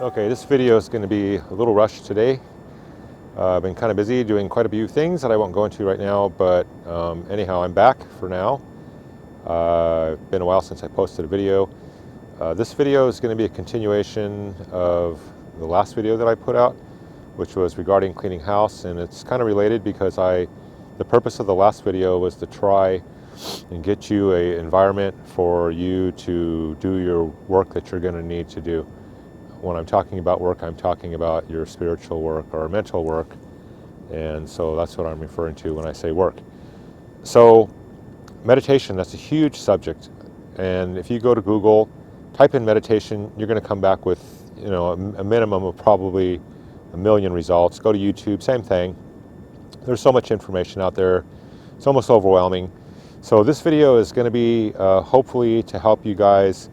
Okay, this video is going to be a little rushed today. I've been kind of busy doing quite a few things that I won't go into right now, but anyhow, I'm back for now. It's been a while since I posted a video. This video is going to be a continuation of the last video that I put out, which was regarding cleaning house, and it's kind of related because the purpose of the last video was to try and get you an environment for you to do your work that you're going to need to do. When I'm talking about work, I'm talking about your spiritual work or mental work, and so that's what I'm referring to when I say work. So meditation, that's a huge subject, and if you go to Google, type in meditation, you're going to come back with a minimum of probably 1 million results. Go to YouTube, same thing. There's so much information out there, it's almost overwhelming. So this video is going to be hopefully to help you guys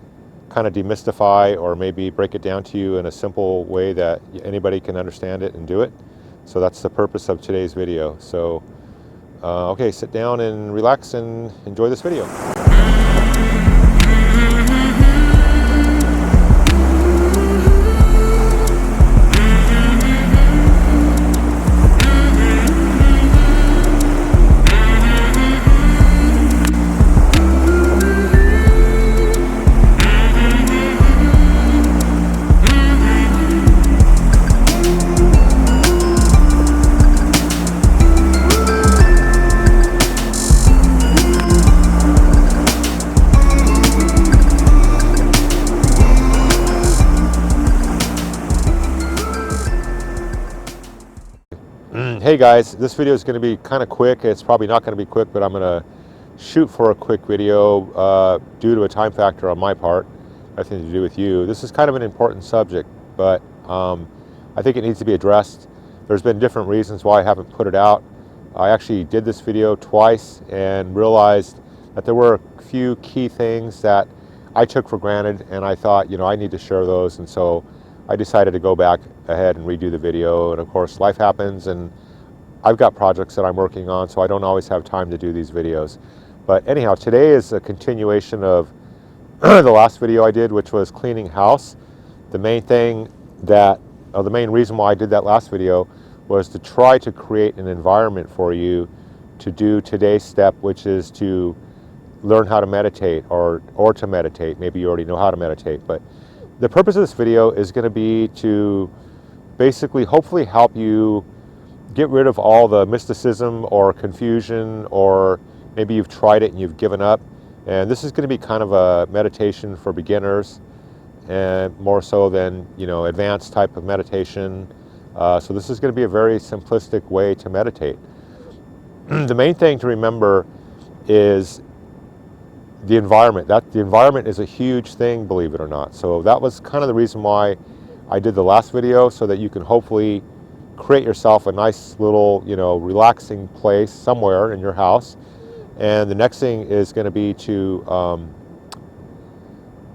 kind of demystify or maybe break it down to you in a simple way that anybody can understand it and do it. So that's the purpose of today's video. So okay, sit down and relax and enjoy this video. Hey guys, this video is going to be kind of quick. It's probably not going to be quick, but I'm going to shoot for a quick video due to a time factor on my part. Nothing to do with you. This is kind of an important subject, but I think it needs to be addressed. There's been different reasons why I haven't put it out. I actually did this video twice and realized that there were a few key things that I took for granted, and I thought, I need to share those, and so I decided to go back ahead and redo the video. And of course, life happens, and I've got projects that I'm working on, so I don't always have time to do these videos. But anyhow, today is a continuation of the last video I did, which was cleaning house. The main reason why I did that last video was to try to create an environment for you to do today's step, which is to learn how to meditate or to meditate. Maybe you already know how to meditate, but the purpose of this video is going to be to basically hopefully help you get rid of all the mysticism or confusion, or maybe you've tried it and you've given up. And this is going to be kind of a meditation for beginners, and more so than advanced type of meditation. So this is going to be a very simplistic way to meditate. The main thing to remember is the environment. The environment is a huge thing, believe it or not. So that was kind of the reason why I did the last video, so that you can hopefully create yourself a nice little, relaxing place somewhere in your house. And the next thing is going to be to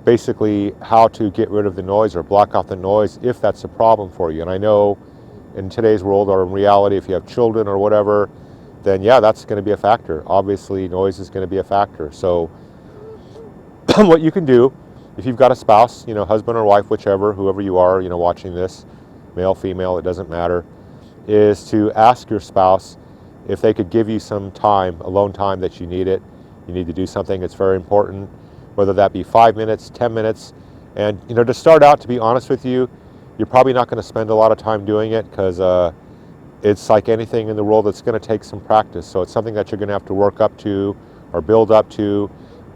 basically how to get rid of the noise or block out the noise if that's a problem for you. And I know in today's world, or in reality, if you have children or whatever, then yeah, that's going to be a factor. Obviously, noise is going to be a factor. So what you can do, if you've got a spouse, husband or wife, whoever you are, watching this, male, female, it doesn't matter, is to ask your spouse if they could give you some time, alone time that you need it. You need to do something that's very important, whether that be 5 minutes, 10 minutes. And, to start out, to be honest with you, you're probably not going to spend a lot of time doing it, because it's like anything in the world, it's going to take some practice. So it's something that you're going to have to work up to or build up to.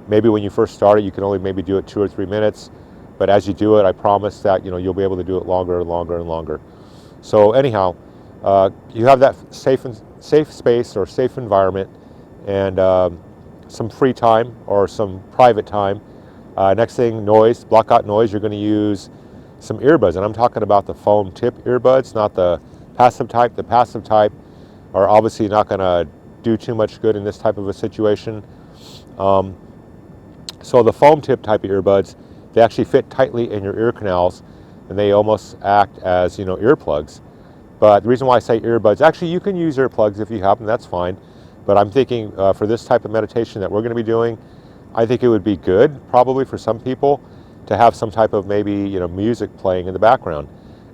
Maybe when you first start it, you can only maybe do it 2 or 3 minutes. But as you do it, I promise that you'll be able to do it longer and longer and longer. So anyhow, you have that safe space or safe environment, and some free time or some private time. Next thing, noise. Block out noise. You're going to use some earbuds, and I'm talking about the foam tip earbuds, not the passive type. The passive type are obviously not going to do too much good in this type of a situation. So the foam tip type of earbuds, they actually fit tightly in your ear canals, and they almost act as earplugs. But the reason why I say earbuds, actually you can use earplugs if you have them, that's fine. But I'm thinking for this type of meditation that we're going to be doing, I think it would be good probably for some people to have some type of maybe, music playing in the background.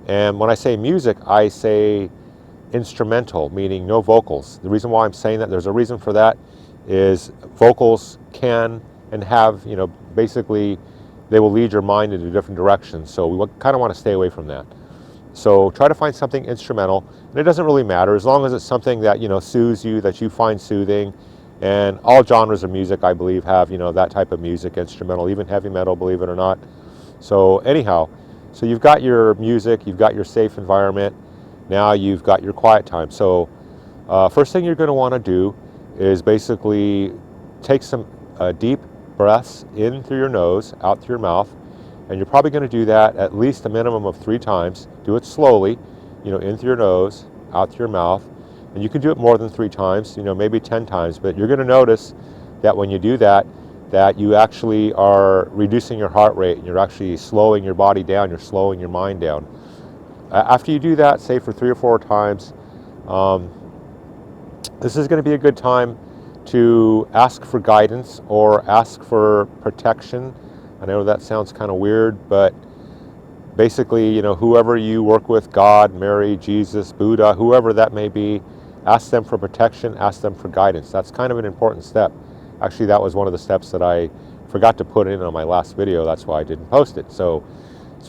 And when I say music, I say instrumental, meaning no vocals. The reason why I'm saying that, there's a reason for that, is vocals can and have, basically they will lead your mind into different directions. So we kind of want to stay away from that. So try to find something instrumental, and it doesn't really matter as long as it's something that, soothes you, that you find soothing. And all genres of music, I believe, have, that type of music, instrumental, even heavy metal, believe it or not. So anyhow, so you've got your music, you've got your safe environment, now you've got your quiet time. So first thing you're going to want to do is basically take some deep breaths in through your nose, out through your mouth. And you're probably going to do that at least a minimum of 3 times. Do it slowly, in through your nose, out through your mouth. And you can do it more than 3 times, maybe 10 times. But you're going to notice that when you do that, that you actually are reducing your heart rate. And you're actually slowing your body down. You're slowing your mind down. After you do that, say for 3 or 4 times, this is going to be a good time to ask for guidance or ask for protection. I know that sounds kind of weird, but basically, whoever you work with, God, Mary, Jesus, Buddha, whoever that may be, ask them for protection, ask them for guidance. That's kind of an important step. Actually, that was one of the steps that I forgot to put in on my last video. That's why I didn't post it. So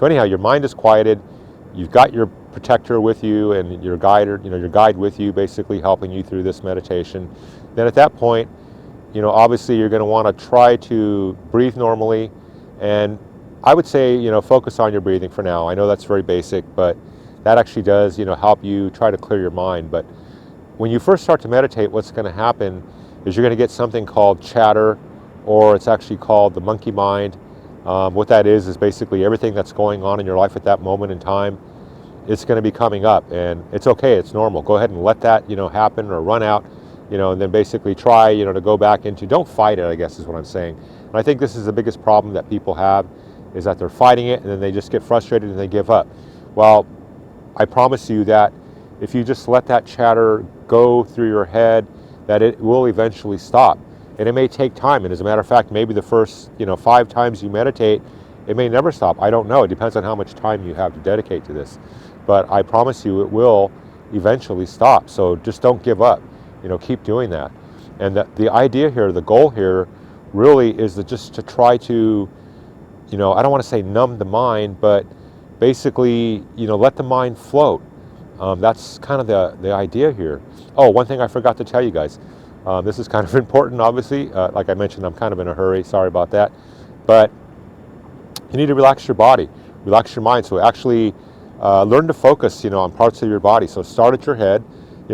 anyhow, your mind is quieted. You've got your protector with you and your guide with you, basically helping you through this meditation. Then at that point, obviously you're going to want to try to breathe normally. And I would say, focus on your breathing for now. I know that's very basic, but that actually does, help you try to clear your mind. But when you first start to meditate, what's going to happen is you're going to get something called chatter, or it's actually called the monkey mind. What that is basically everything that's going on in your life at that moment in time, it's going to be coming up. And it's okay, it's normal. Go ahead and let that, happen or run out, and then basically try, to go back into, don't fight it, I guess is what I'm saying. And I think this is the biggest problem that people have, is that they're fighting it and then they just get frustrated and they give up. Well, I promise you that if you just let that chatter go through your head, that it will eventually stop. And it may take time. And as a matter of fact, maybe the first 5 times you meditate, it may never stop. I don't know. It depends on how much time you have to dedicate to this. But I promise you it will eventually stop. So just don't give up. Keep doing that. And the idea here, the goal here, really is just to try to, I don't want to say numb the mind, but basically, let the mind float. That's kind of the idea here. Oh, one thing I forgot to tell you guys. This is kind of important, obviously. Like I mentioned, I'm kind of in a hurry. Sorry about that. But you need to relax your body, relax your mind. So actually learn to focus, on parts of your body. So start at your head,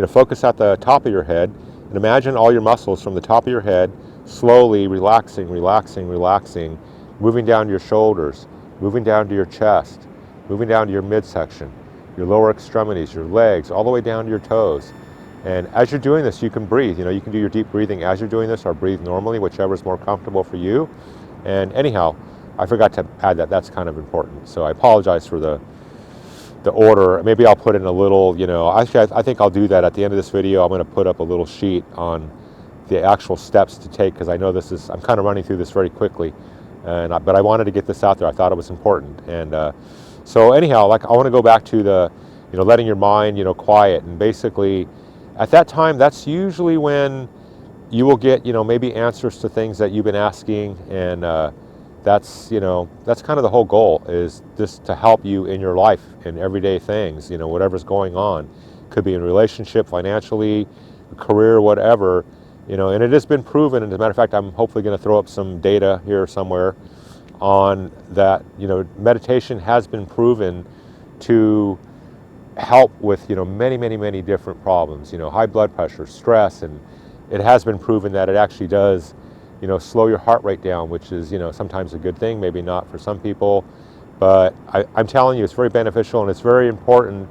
focus at the top of your head, and imagine all your muscles from the top of your head slowly relaxing, moving down to your shoulders, moving down to your chest, moving down to your midsection, your lower extremities, your legs, all the way down to your toes. And as you're doing this, you can breathe. You can do your deep breathing as you're doing this, or breathe normally, whichever is more comfortable for you. And anyhow, I forgot to add that. That's kind of important. So I apologize for the order. Maybe I'll put in a little, actually I think I'll do that at the end of this video. I'm going to put up a little sheet on the actual steps to take, because I know I'm kind of running through this very quickly, but I wanted to get this out there. I thought it was important. And so anyhow, I want to go back to the, letting your mind, quiet. And basically at that time, that's usually when you will get, maybe answers to things that you've been asking. And that's kind of the whole goal, is just to help you in your life, in everyday things, whatever's going on. Could be in a relationship, financially, career, whatever. And it has been proven, and as a matter of fact, I'm hopefully going to throw up some data here somewhere on that, meditation has been proven to help with, many different problems, high blood pressure, stress, and it has been proven that it actually does, slow your heart rate down, which is, sometimes a good thing, maybe not for some people, but I'm telling you, it's very beneficial, and it's very important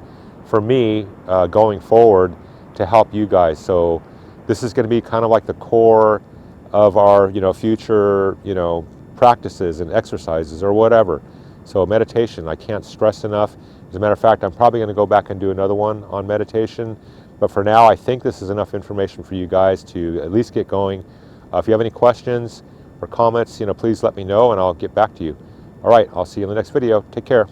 for me going forward to help you guys. So this is going to be kind of like the core of our, future, practices and exercises or whatever. So meditation, I can't stress enough. As a matter of fact, I'm probably going to go back and do another one on meditation. But for now, I think this is enough information for you guys to at least get going. If you have any questions or comments, please let me know and I'll get back to you. All right, I'll see you in the next video. Take care.